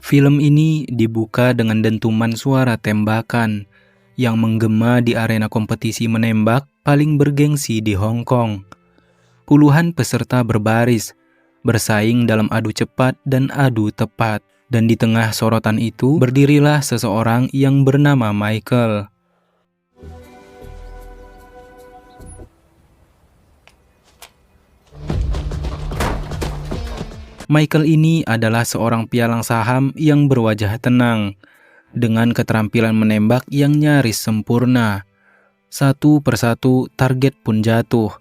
Film ini dibuka dengan dentuman suara tembakan yang menggema di arena kompetisi menembak paling bergengsi di Hong Kong. Puluhan peserta berbaris, bersaing dalam adu cepat dan adu tepat. Dan di tengah sorotan itu berdirilah seseorang yang bernama Michael. Michael ini adalah seorang pialang saham yang berwajah tenang, dengan keterampilan menembak yang nyaris sempurna. Satu persatu target pun jatuh.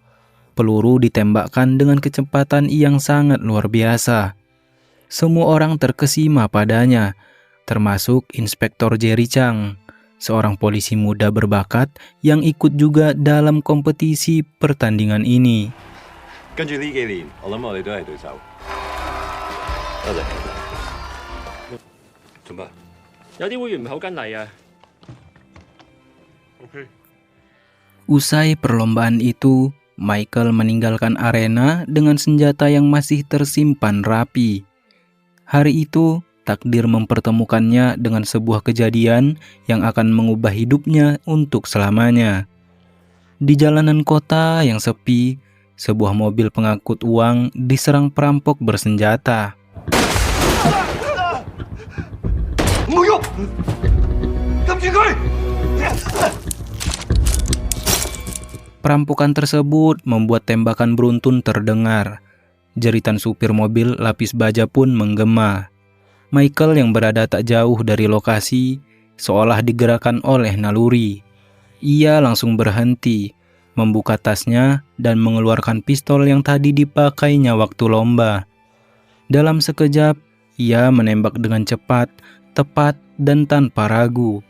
Peluru ditembakkan dengan kecepatan yang sangat luar biasa. Semua orang terkesima padanya, termasuk Inspektor Jerry Chang, seorang polisi muda berbakat yang ikut juga dalam kompetisi pertandingan ini. 跟住呢幾年，我諗我哋都係對手。多謝。做乜？有啲會員唔係好跟例啊。Usai perlombaan itu, Michael meninggalkan arena dengan senjata yang masih tersimpan rapi. Hari itu, takdir mempertemukannya dengan sebuah kejadian yang akan mengubah hidupnya untuk selamanya. Di jalanan kota yang sepi, sebuah mobil pengangkut uang diserang perampok bersenjata. Perampokan tersebut membuat tembakan beruntun terdengar. Jeritan supir mobil lapis baja pun menggema. Michael yang berada tak jauh dari lokasi seolah digerakkan oleh naluri. Ia langsung berhenti, membuka tasnya dan mengeluarkan pistol yang tadi dipakainya waktu lomba. Dalam sekejap, ia menembak dengan cepat, tepat, dan tanpa ragu.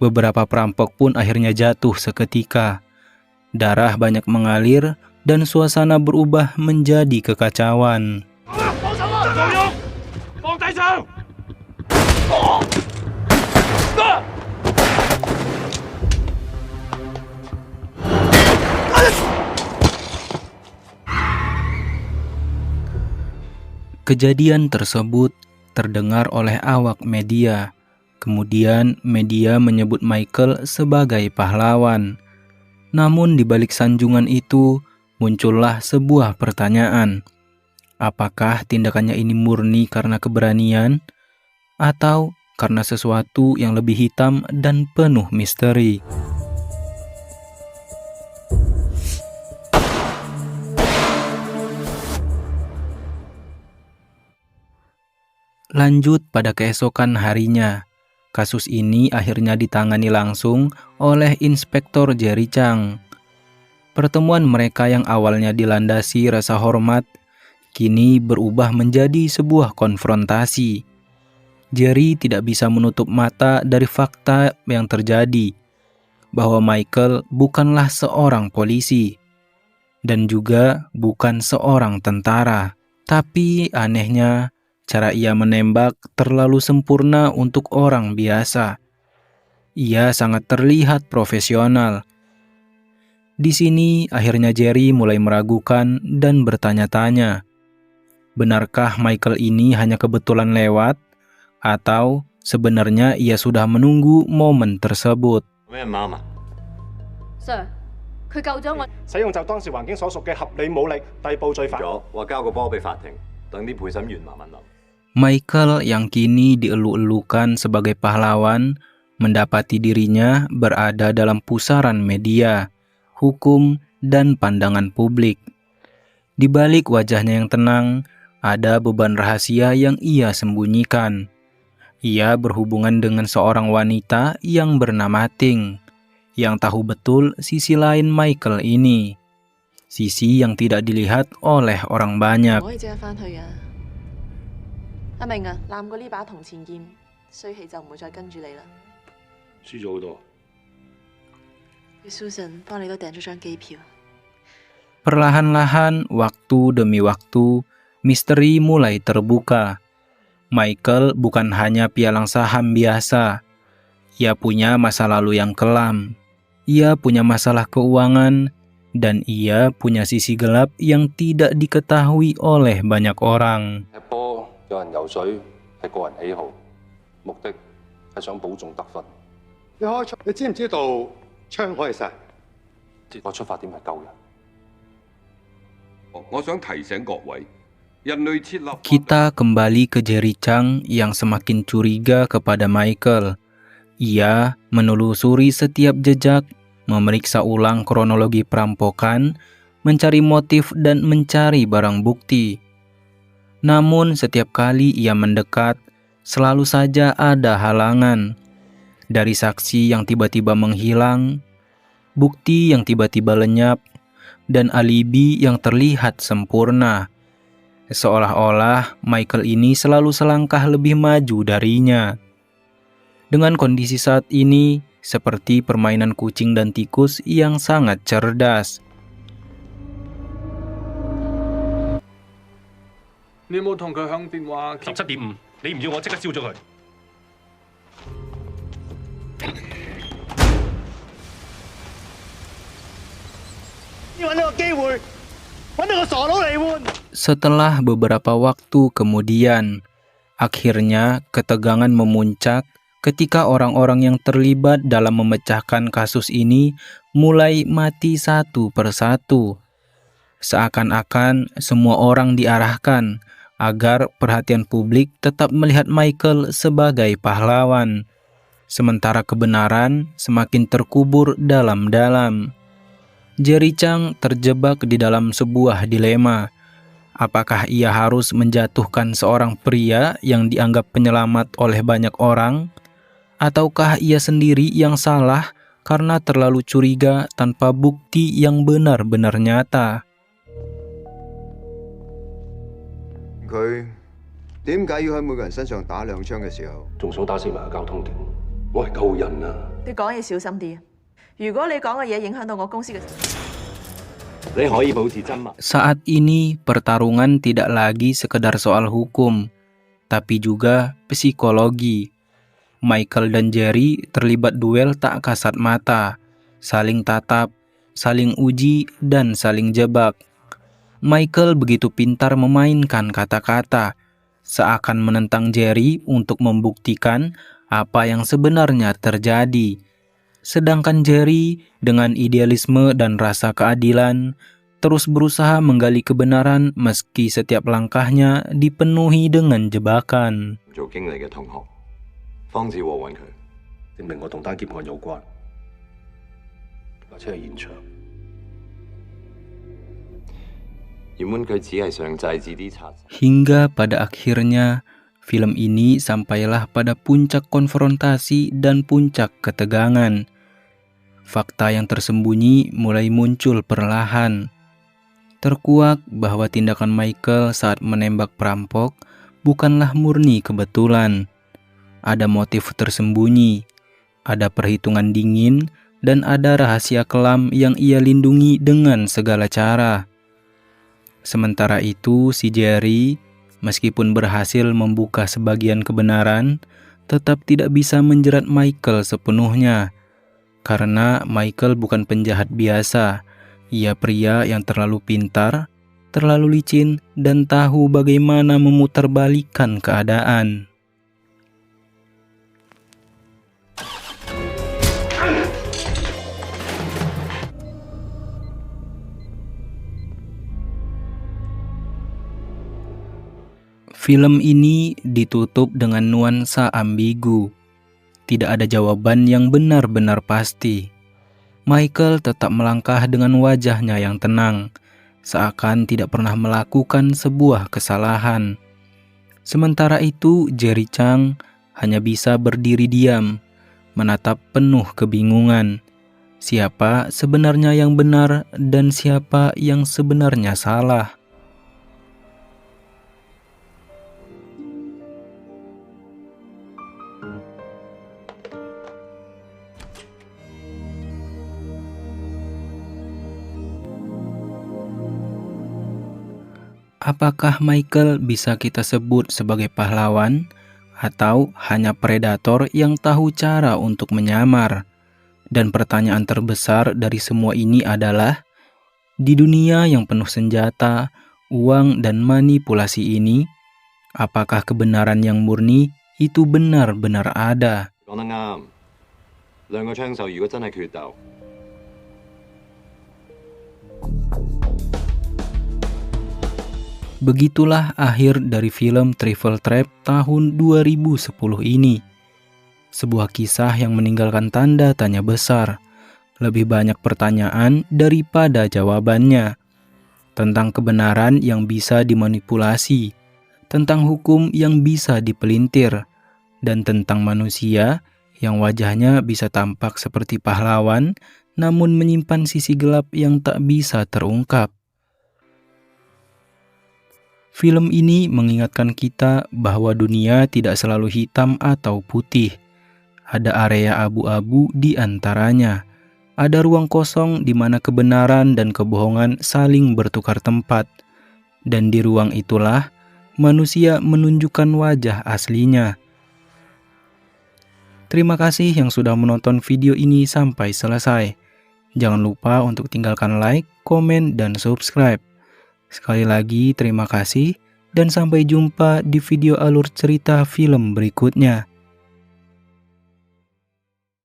Beberapa perampok pun akhirnya jatuh seketika. Darah banyak mengalir dan suasana berubah menjadi kekacauan. Kejadian tersebut terdengar oleh awak media. Kemudian media menyebut Michael sebagai pahlawan. Namun di balik sanjungan itu muncullah sebuah pertanyaan. Apakah tindakannya ini murni karena keberanian atau karena sesuatu yang lebih hitam dan penuh misteri? Lanjut pada keesokan harinya, kasus ini akhirnya ditangani langsung oleh Inspektor Jerry Chang. Pertemuan mereka yang awalnya dilandasi rasa hormat, kini berubah menjadi sebuah konfrontasi. Jerry tidak bisa menutup mata dari fakta yang terjadi, bahwa Michael bukanlah seorang polisi, dan juga bukan seorang tentara. Tapi anehnya, cara ia menembak terlalu sempurna untuk orang biasa. Ia sangat terlihat profesional. Di sini akhirnya Jerry mulai meragukan dan bertanya-tanya. Benarkah Michael ini hanya kebetulan lewat? Atau sebenarnya ia sudah menunggu momen tersebut? Sir, 佢救咗我。使用就當時環境所屬嘅合理武力逮捕罪犯。話交個波俾法庭，等啲陪審員慢慢諗。 Michael yang kini dielu-elukan sebagai pahlawan mendapati dirinya berada dalam pusaran media, hukum, dan pandangan publik. Di balik wajahnya yang tenang, ada beban rahasia yang ia sembunyikan. Ia berhubungan dengan seorang wanita yang bernama Ting, yang tahu betul sisi lain Michael ini. Sisi yang tidak dilihat oleh orang banyak. 阿明啊，攬過呢把銅錢劍，衰氣就唔會再跟住你啦。輸咗好多。叫 Susan 幫你都訂咗張機票。 Perlahan-lahan, waktu demi waktu, misteri mulai terbuka. Michael bukan hanya pialang saham biasa. Ia punya masa lalu yang kelam. Ia punya masalah keuangan. Dan ia punya sisi gelap yang tidak diketahui oleh banyak orang. 有人游水，係嘅個人喜好，目的係想保重得分。你開槍，你知唔知道槍可以殺？個出發點係救人。我想提醒各位，人類設立 Kita kembali ke Jerry Chang yang semakin curiga kepada Michael. Ia menelusuri setiap jejak, memeriksa ulang kronologi perampokan, mencari motif dan mencari barang bukti. Namun setiap kali ia mendekat, selalu saja ada halangan. Dari saksi yang tiba-tiba menghilang, bukti yang tiba-tiba lenyap, dan alibi yang terlihat sempurna. Seolah-olah Michael ini selalu selangkah lebih maju darinya. Dengan kondisi saat ini, seperti permainan kucing dan tikus yang sangat cerdas. 你有冇同佢響電話17.5，你唔要我即刻燒咗佢。要揾到個機會，揾到個傻佬嚟換。 Setelah beberapa waktu kemudian, akhirnya ketegangan memuncak ketika orang-orang yang terlibat dalam memecahkan kasus ini mulai mati satu persatu. Seakan-akan semua orang diarahkan agar perhatian publik tetap melihat Michael sebagai pahlawan, sementara kebenaran semakin terkubur dalam-dalam. Jerry Chang terjebak di dalam sebuah dilema. Apakah ia harus menjatuhkan seorang pria yang dianggap penyelamat oleh banyak orang, ataukah ia sendiri yang salah karena terlalu curiga tanpa bukti yang benar-benar nyata? 佢點解要喺每個人身上打2槍嘅時候，仲想打死埋個交通警？我係救人啊！你講嘢小心啲啊！如果你講嘅嘢影響到我公司嘅，你可以保持緘默。 Saat ini pertarungan tidak lagi sekedar soal hukum, tapi juga psikologi. Michael dan Jerry terlibat duel tak kasat mata, saling tatap, saling uji, dan saling jebak. Michael begitu pintar memainkan kata-kata, seakan menentang Jerry untuk membuktikan apa yang sebenarnya terjadi. Sedangkan Jerry dengan idealisme dan rasa keadilan terus berusaha menggali kebenaran meski setiap langkahnya dipenuhi dengan jebakan. 做經理嘅同學，方志和揾佢。證明我同單劫案有關，或者係現場。原本佢只係想制止啲賊。 Hingga pada akhirnya, film ini sampailah pada puncak konfrontasi dan puncak ketegangan. Fakta yang tersembunyi mulai muncul perlahan. Terkuak bahwa tindakan Michael saat menembak perampok bukanlah murni kebetulan. Ada motif tersembunyi, ada perhitungan dingin, dan ada rahasia kelam yang ia lindungi dengan segala cara. Sementara itu, si Jerry, meskipun berhasil membuka sebagian kebenaran, tetap tidak bisa menjerat Michael sepenuhnya. Karena Michael bukan penjahat biasa, ia pria yang terlalu pintar, terlalu licin, dan tahu bagaimana memutarbalikkan keadaan. Film ini ditutup dengan nuansa ambigu. Tidak ada jawaban yang benar-benar pasti. Michael tetap melangkah dengan wajahnya yang tenang, seakan tidak pernah melakukan sebuah kesalahan. Sementara itu, Jerry Chang hanya bisa berdiri diam, menatap penuh kebingungan. Siapa sebenarnya yang benar dan siapa yang sebenarnya salah? Apakah Michael bisa kita sebut sebagai pahlawan atau hanya predator yang tahu cara untuk menyamar? Dan pertanyaan terbesar dari semua ini adalah, di dunia yang penuh senjata, uang, dan manipulasi ini, apakah kebenaran yang murni itu benar-benar ada. 講得啱，兩個槍手如果真係決鬥， Begitulah akhir dari film Travel Trap tahun 2010 ini. Sebuah kisah yang meninggalkan tanda tanya besar. Lebih banyak pertanyaan daripada jawabannya. Tentang kebenaran yang bisa dimanipulasi, tentang hukum yang bisa dipelintir, dan tentang manusia yang wajahnya bisa tampak seperti pahlawan, namun menyimpan sisi gelap yang tak bisa terungkap. Film ini mengingatkan kita bahwa dunia tidak selalu hitam atau putih. Ada area abu-abu di antaranya. Ada ruang kosong di mana kebenaran dan kebohongan saling bertukar tempat. Dan di ruang itulah manusia menunjukkan wajah aslinya. Terima kasih yang sudah menonton video ini sampai selesai. Jangan lupa untuk tinggalkan like, komen, dan subscribe. Sekali lagi terima kasih dan sampai jumpa di video alur cerita film berikutnya.